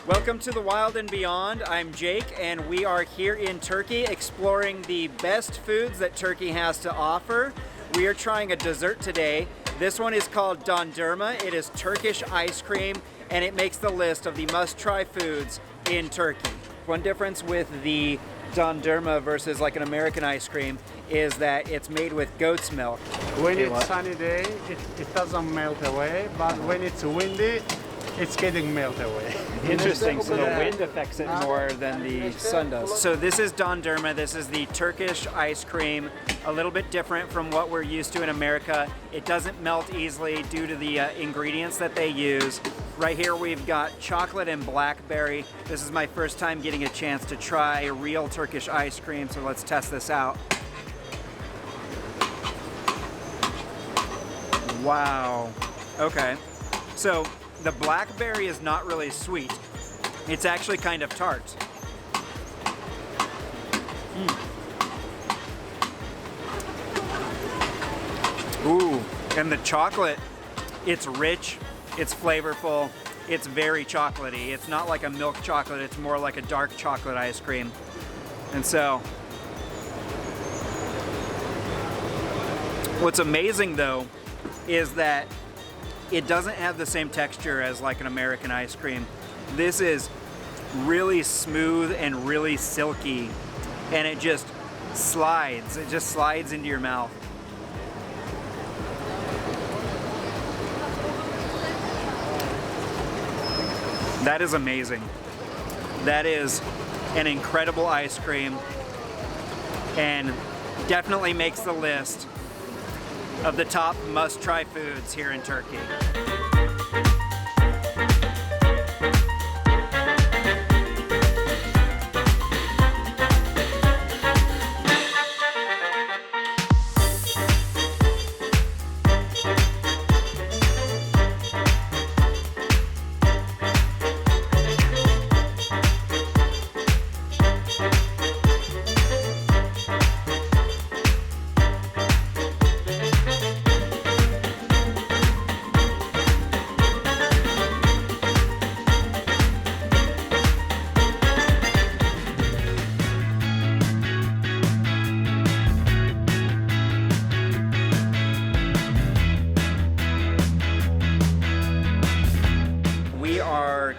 Welcome to the Wild and Beyond. I'm Jake, and we are here in Turkey exploring the best foods that Turkey has to offer. We are trying a dessert today. This one is called dondurma. It is Turkish ice cream, and it makes the list of the must-try foods in Turkey. One difference with the dondurma versus like an American ice cream is that it's made with goat's milk. When it's sunny day, it doesn't melt away, but when it's windy, it's getting melt away. Interesting, so the wind affects it more than the sun does. So this is dondurma, this is the Turkish ice cream, a little bit different from what we're used to in America. It doesn't melt easily due to the ingredients that they use. Right here we've got chocolate and blackberry. This is my first time getting a chance to try real Turkish ice cream, so let's test this out. Wow, okay. So the blackberry is not really sweet. It's actually kind of tart. Ooh, and the chocolate, it's rich, it's flavorful, it's very chocolatey. It's not like a milk chocolate, it's more like a dark chocolate ice cream. And so, what's amazing though is that it doesn't have the same texture as like an American ice cream. This is really smooth and really silky, and it just slides. It just slides into your mouth. That is amazing. That is an incredible ice cream, and definitely makes the list of the top must-try foods here in Turkey.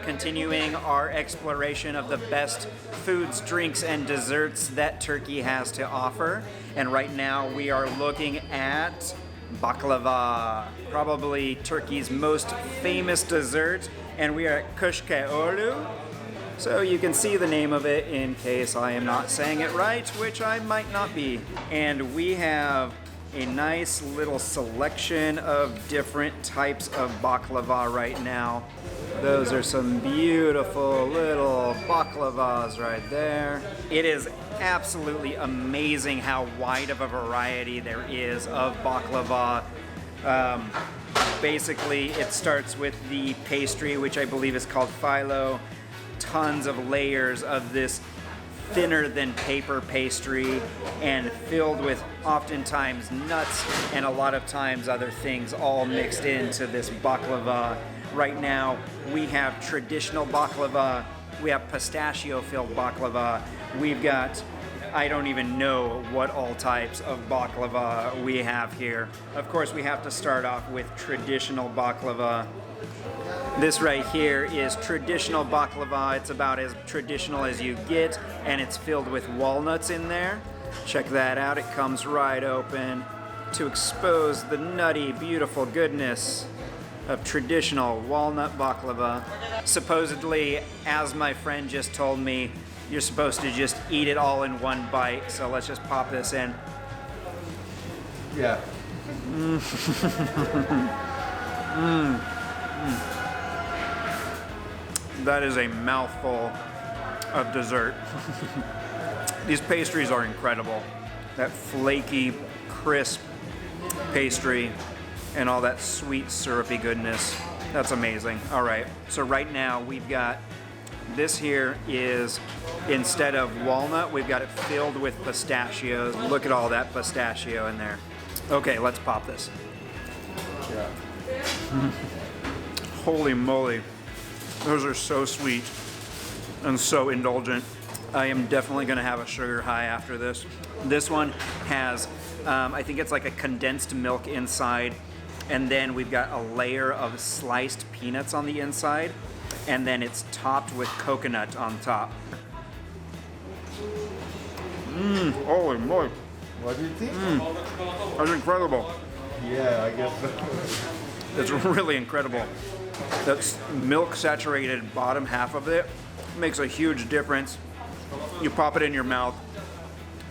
Continuing our exploration of the best foods, drinks, and desserts that Turkey has to offer. And right now we are looking at baklava, probably Turkey's most famous dessert. And we are at Kuşkaoğlu. So you can see the name of it in case I am not saying it right, which I might not be. And we have a nice little selection of different types of baklava right now. Those are some beautiful little baklavas right there. It is absolutely amazing how wide of a variety there is of baklava. Basically, it starts with the pastry, which I believe is called phyllo. Tons of layers of this thinner than paper pastry, and filled with oftentimes nuts and a lot of times other things all mixed into this baklava. Right now we have traditional baklava, we have pistachio filled baklava, we've got, I don't even know what all types of baklava we have here. Of course we have to start off with traditional baklava. This right here is traditional baklava. It's about as traditional as you get, and it's filled with walnuts in there. Check that out, it comes right open to expose the nutty, beautiful goodness of traditional walnut baklava. Supposedly, as my friend just told me, you're supposed to just eat it all in one bite, so let's just pop this in. Yeah. That is a mouthful of dessert. These pastries are incredible. That flaky, crisp pastry and all that sweet, syrupy goodness. That's amazing. All right, so right now we've got, this here is, instead of walnut, we've got it filled with pistachios. Look at all that pistachio in there. Okay, let's pop this. Yeah. Holy moly. Those are so sweet. and so indulgent. I am definitely gonna have a sugar high after this. This one has, I think it's like a condensed milk inside, and then we've got a layer of sliced peanuts on the inside, and then it's topped with coconut on top. Holy moly. What do you think? That's incredible. Yeah, I guess so. It's really incredible. That milk saturated bottom half of it makes a huge difference. You pop it in your mouth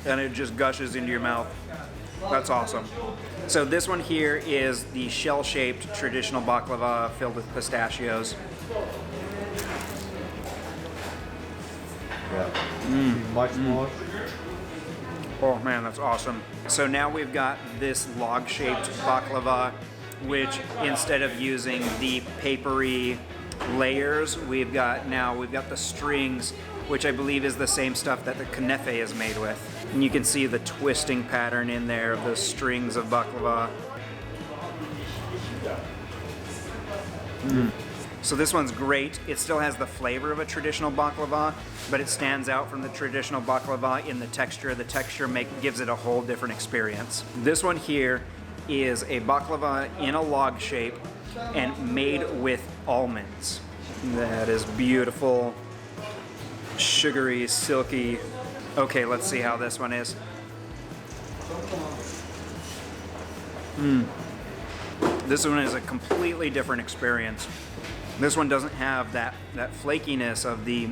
and it just gushes into your mouth. That's awesome. So this one here is the shell-shaped traditional baklava filled with pistachios. Yeah. Much more. Oh man, that's awesome. So now we've got this log-shaped baklava, which instead of using the papery layers, we've got the strings, which I believe is the same stuff that the Kanefe is made with. And you can see the twisting pattern in there of the strings of baklava. So this one's great. It still has the flavor of a traditional baklava, but it stands out from the traditional baklava in the texture. The texture gives it a whole different experience. This one here is a baklava in a log shape and made with almonds. That is beautiful, sugary, silky. Okay, let's see how this one is. This one is a completely different experience. This one doesn't have that flakiness of the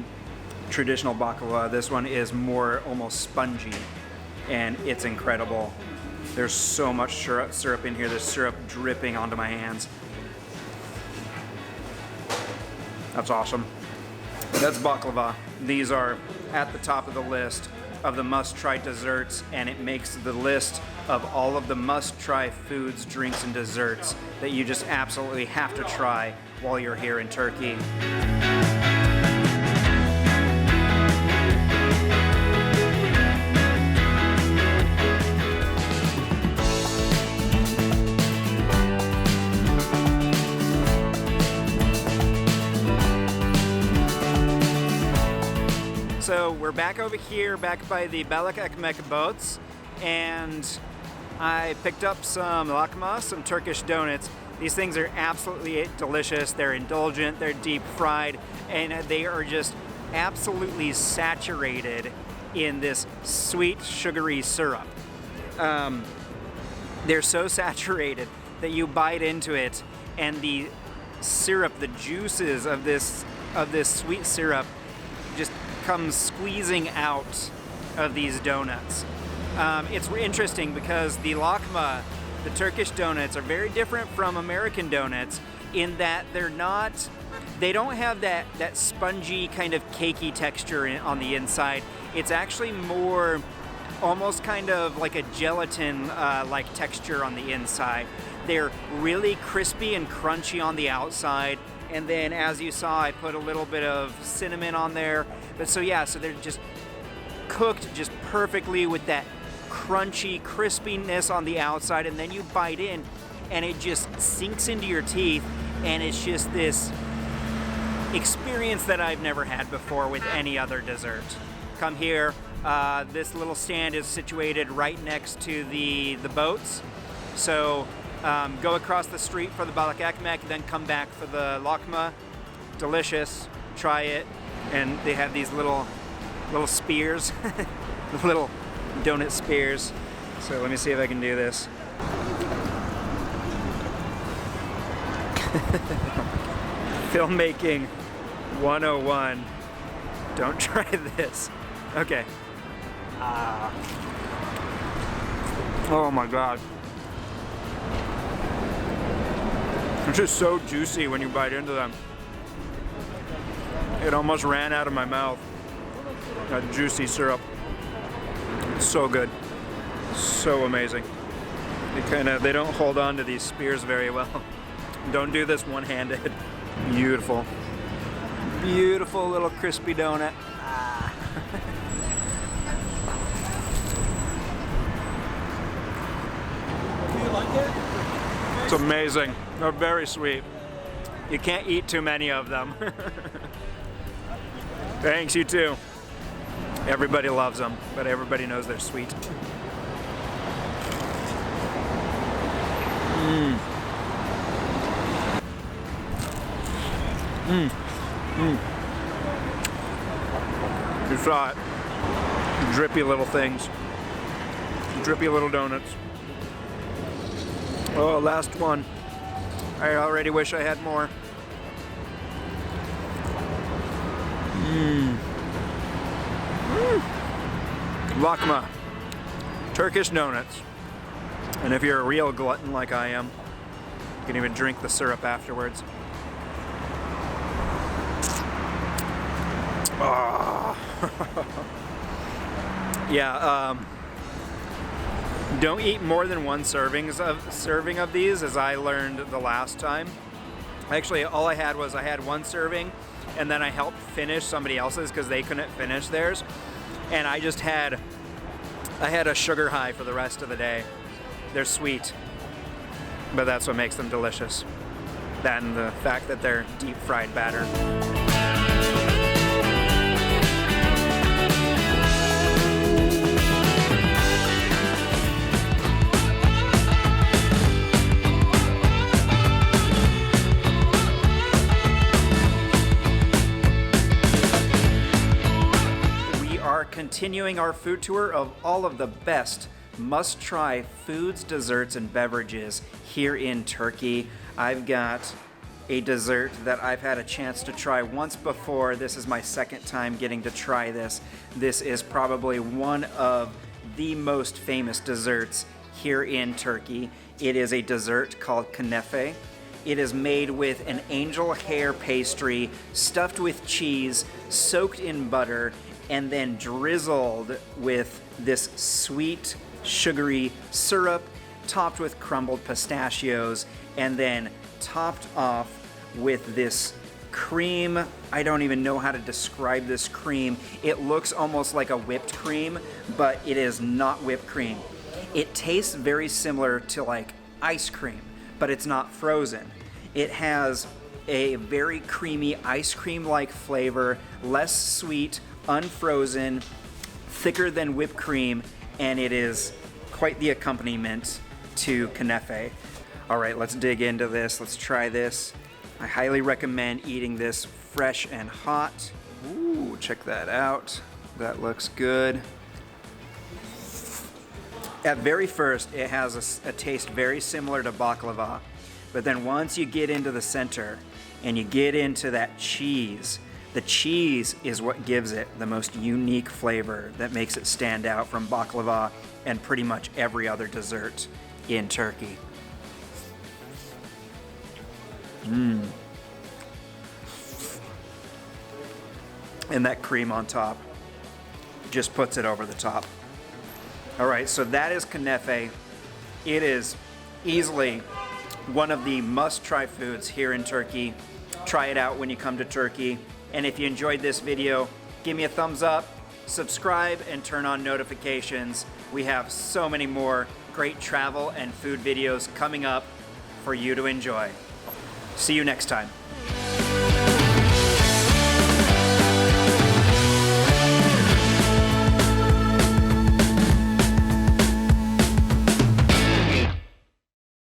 traditional baklava. This one is more almost spongy, and it's incredible. There's so much syrup in here. There's syrup dripping onto my hands. That's awesome. That's baklava. These are at the top of the list of the must-try desserts, and it makes the list of all of the must-try foods, drinks, and desserts that you just absolutely have to try while you're here in Turkey. So we're back over here, back by the Balık boats, and I picked up some lakma, some Turkish donuts. These things are absolutely delicious. They're indulgent, they're deep fried, and they are just absolutely saturated in this sweet, sugary syrup. They're so saturated that you bite into it, and the syrup, the juices of this sweet syrup just comes squeezing out of these donuts. It's interesting because the lakma, the Turkish donuts, are very different from American donuts in that they don't have that spongy kind of cakey texture on the inside. It's actually more almost kind of like a gelatin like texture on the inside. They're really crispy and crunchy on the outside, and then as you saw, I put a little bit of cinnamon on there. But so they're just cooked just perfectly with that crunchy crispiness on the outside, and then you bite in and it just sinks into your teeth, and it's just this experience that I've never had before with any other dessert. Come here. This little stand is situated right next to the boats. So go across the street for the Balık, then come back for the lakma. Delicious. Try it. And they have these little spears, little donut spears. So let me see if I can do this. Filmmaking 101. Don't try this. Okay. Oh my God. It's just so juicy when you bite into them. It almost ran out of my mouth. That juicy syrup. It's so good. So amazing. They don't hold on to these spears very well. Don't do this one-handed. Beautiful. Beautiful little crispy donut. Do you like it? It's amazing. They're very sweet. You can't eat too many of them. Thanks, you too. Everybody loves them, but everybody knows they're sweet. You saw it. Drippy little things. Drippy little donuts. Oh, last one. I already wish I had more. Lakma. Turkish donuts. And if you're a real glutton like I am, you can even drink the syrup afterwards. Oh. Yeah, don't eat more than one serving of these, as I learned the last time. Actually, all I had was one serving, and then I helped finish somebody else's because they couldn't finish theirs. And I had a sugar high for the rest of the day. They're sweet, but that's what makes them delicious. That and the fact that they're deep fried batter. Continuing our food tour of all of the best must-try foods, desserts, and beverages here in Turkey. I've got a dessert that I've had a chance to try once before. This is my second time getting to try this. This is probably one of the most famous desserts here in Turkey. It is a dessert called Kanefe. It is made with an angel hair pastry stuffed with cheese, soaked in butter, and then drizzled with this sweet, sugary syrup, topped with crumbled pistachios, and then topped off with this cream. I don't even know how to describe this cream. It looks almost like a whipped cream, but it is not whipped cream. It tastes very similar to like ice cream, but it's not frozen. It has a very creamy ice cream-like flavor, less sweet, unfrozen, thicker than whipped cream, and it is quite the accompaniment to Kanefe. All right, let's dig into this. Let's try this. I highly recommend eating this fresh and hot. Ooh, check that out. That looks good. At very first, it has a taste very similar to baklava, but then once you get into the center and you get into that cheese, the cheese is what gives it the most unique flavor that makes it stand out from baklava and pretty much every other dessert in Turkey. And that cream on top just puts it over the top. All right, so that is Kanefe. It is easily one of the must-try foods here in Turkey. Try it out when you come to Turkey. And if you enjoyed this video, give me a thumbs up, subscribe, and turn on notifications. We have so many more great travel and food videos coming up for you to enjoy. See you next time.